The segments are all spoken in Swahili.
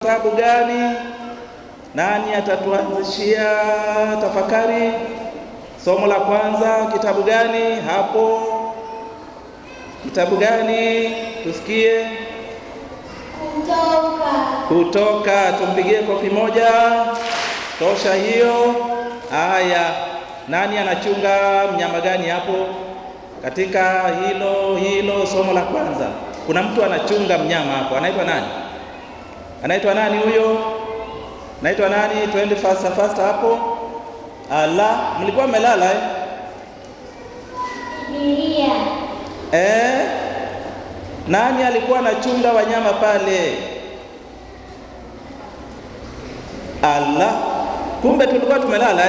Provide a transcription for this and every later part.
Kitabu gani? Nani atatuanzishia tafakari? Somo la kwanza kitabu gani hapo? Kitabu gani? Tusikie. Kutoka. Tumpigie kofi moja. Tosha hiyo. Haya, nani anachunga mnyama gani hapo? Katika hilo somo la kwanza. Kuna mtu anachunga mnyama hapo. Anaitwa nani? Anaitwa nani huyo? Anaitwa nani? Twende fast hapo. Ala, mlikuwa mmelala Biblia. Nani alikuwa anachunga wanyama pale? Ala, kumbe tulikuwa tumelala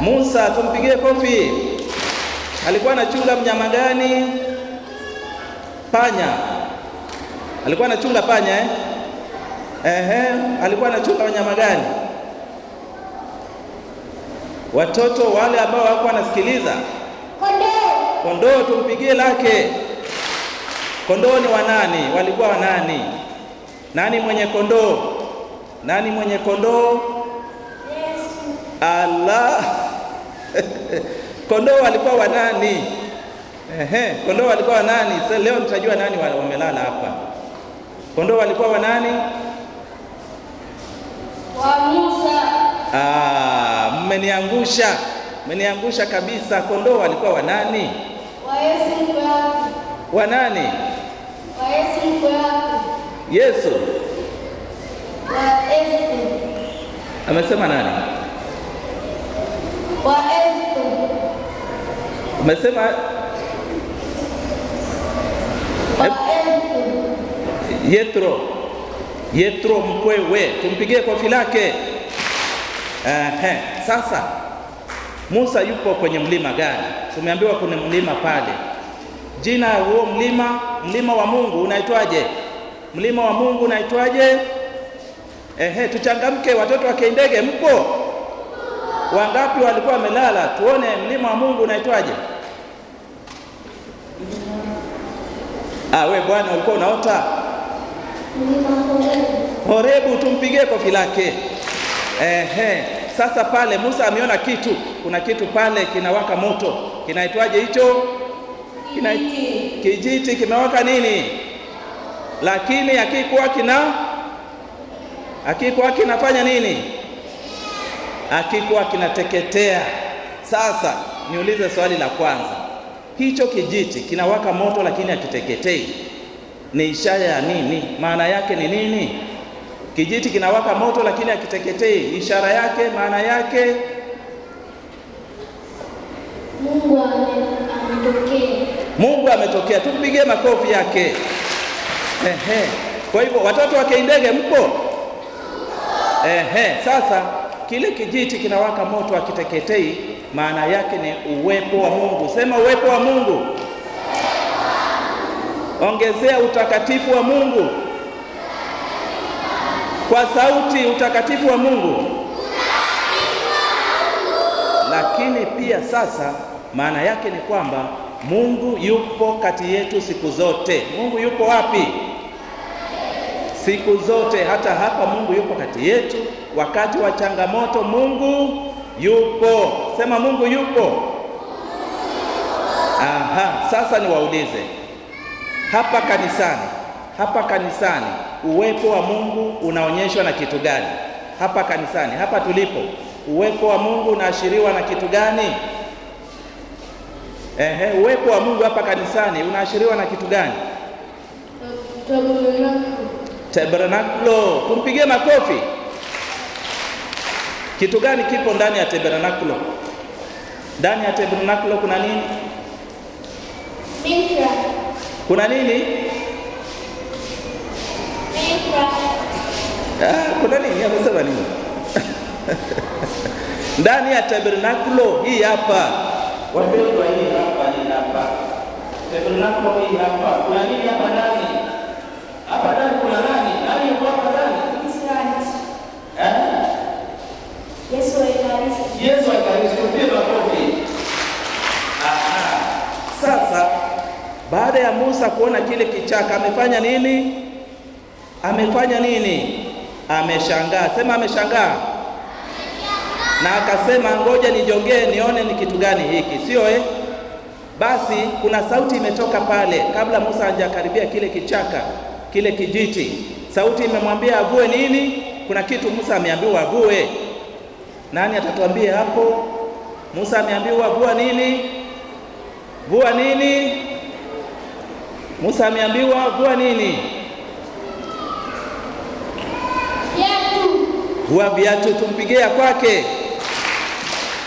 Musa, tumpigie kofi. Alikuwa anachunga mnyama gani? Panya. Alikuwa anachunga panya alikuwa anachunga wanyama gani? Watoto wale ambao wako wanasikiliza. Kondoo, tumpigie lake. Kondoo ni wanani? Walikuwa wanani? Nani mwenye kondoo? Nani mwenye kondoo? Yesu. Allah. Kondoo walikuwa wanani? Kondoo walikuwa wanani? Sasa leo nitajua nani wamelala hapa. Kondoo walikuwa wanani? Wa Musa. Mmeniangusha kabisa. Kondoo walikuwa wanani? Wa Yesu mkweaku. Wanani? Wa Yesu mkweaku. Yesu. Wa Yesu. Amesema nani? Wa Yesu. Amesema Yethro mkwewe. Tumpigie kofi lake. Sasa Musa yupo kwenye mlima gani? Tumeambiwa kuna mlima pale. Jina huo mlima wa Mungu unaitwaje? Mlima wa Mungu unaitwaje? Tuchangamke watoto wa Kindege, mpo? Wangapi walikuwa wamelala? Tuone mlima wa Mungu unaitwaje? We bwana ulikuwa unaota? Horebu, tumpigie kofi lake. Sasa pale Musa ameona kitu. Kuna kitu pale kinawaka moto. Kinaitwaje hicho? Kijiti kimewaka nini? Lakini hakikuwa kinafanya nini? Hakikuwa kinateketea. Sasa niulize swali la kwanza. Hicho kijiti kinawaka moto lakini hakiteketei. Ni ishara ya nini? Maana yake ni nini? Kijiti kinawaka moto lakini hakiteketei. Ishara yake, maana yake? Mungu ametokea. Tumpigie makofi yake. Kwa hivyo watoto wa Kindege mpo? Sasa kile kijiti kinawaka moto hakiteketei, maana yake ni uwepo wa Mungu. Sema uwepo wa Mungu. Ongezea utakatifu wa Mungu. Kwa sauti, utakatifu wa Mungu. Lakini pia sasa maana yake ni kwamba Mungu yupo kati yetu siku zote. Mungu yupo wapi? Siku zote. Hata hapa Mungu yupo kati yetu. Wakati wa changamoto Mungu yupo. Sema Mungu yupo. Sasa niwaulize. Hapa kanisani uwepo wa Mungu unaonyeshwa na kitu gani? Hapa kanisani, hapa tulipo, uwepo wa Mungu unaashiriwa na kitu gani? Uwepo wa Mungu hapa kanisani unaashiriwa na kitu gani? Tabernakulo. Tumpigie makofi. Kitu gani kipo ndani ya tabernakulo? Ndani ya tabernakulo kuna nini? Kuna nini? Kuna nini? Amesema nini? Ndani ya tabernakulo hii hapa. Wapendwa, hii hapa. Tabernakulo hii hapa. Kuna nini hapa ndani? Hapa ndani kuna nani? Nani yuko hapa ndani? Yesu wa Ekaristi. Yesu wa Ekaristi. Mpendwa kofi. Sasa baada ya Musa kuona kile kichaka amefanya nini? Amefanya nini? Ameshangaa. Sema ameshangaa. Na akasema ngoja nijongee nione ni kitu gani hiki, sio Basi kuna sauti imetoka pale kabla Musa hajakaribia kile kichaka, kile kijiti. Sauti imemwambia avue nini? Kuna kitu Musa ameambiwa avue. Nani atatuambia hapo? Musa ameambiwa vua nini? Vua nini? Musa ameambiwa vua nini? Viatu. Vua viatu. Tumpigia kwake.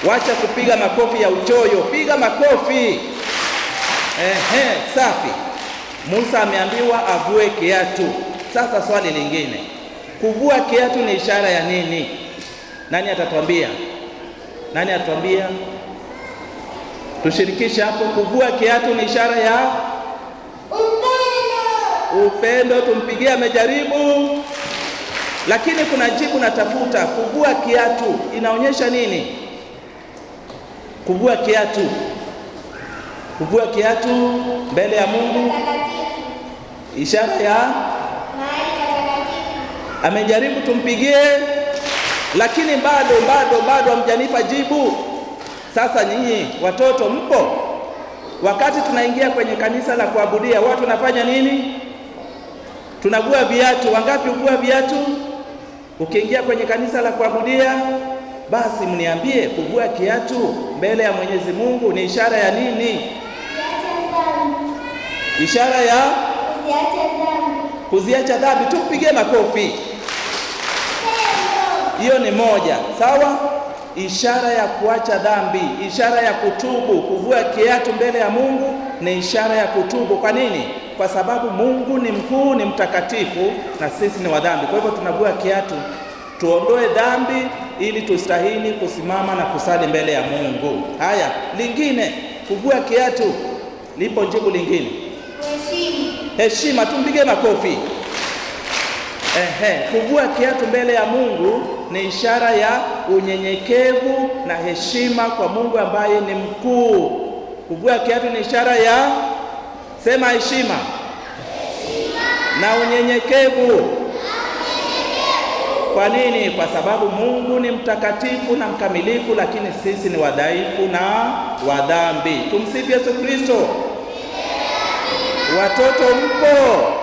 Wacha kupiga makofi ya uchoyo, piga makofi. Safi. Musa ameambiwa avue kiatu. Sasa swali lingine, kuvua kiatu ni ishara ya nini? Nani atatuambia? Nani atatuambia? Tushirikishe hapo. Kuvua kiatu ni ishara ya upendo. Upendo. Tumpigie, amejaribu. Lakini kuna jibu natafuta. Kuvua kiatu inaonyesha nini? Kuvua kiatu. Kuvua kiatu mbele ya Mungu, ishara ya amejaribu. Tumpigie. Lakini bado hamjanipa jibu. Sasa nyinyi watoto mpo? Wakati tunaingia kwenye kanisa la kuabudia, watu wanafanya nini? Tunavua viatu. Wangapi huvua viatu ukiingia kwenye kanisa la kuabudia? Basi mniambie, kuvua kiatu mbele ya Mwenyezi Mungu ni ishara ya nini? Ishara ya kuziacha dhambi. Tupige makofi. Hiyo ni moja, sawa? Ishara ya kuacha dhambi, ishara ya kutubu. Kuvua kiatu mbele ya Mungu ni ishara ya kutubu. Kwa nini? Kwa sababu Mungu ni mkuu, ni mtakatifu na sisi ni wadhambi. Kwa hivyo tunavua kiatu tuondoe dhambi ili tustahili kusimama na kusali mbele ya Mungu. Haya, lingine, kuvua kiatu lipo jibu lingine. Heshima. Tumpige makofi. Kuvua kiatu mbele ya Mungu ni ishara ya unyenyekevu na heshima kwa Mungu ambaye ni mkuu. Kuvua kiatu ni ishara ya, sema heshima na unyenyekevu. Kwa nini? Kwa sababu Mungu ni mtakatifu na mkamilifu, lakini sisi ni wadhaifu na wadhambi. Tumsifu Yesu Kristo. Watoto mpo?